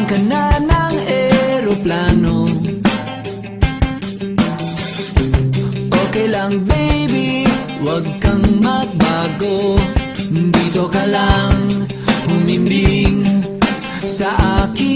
Sakyan ka na ng eroplano. Okay lang baby, wag kang magbago. Dito ka lang humimbing sa akin.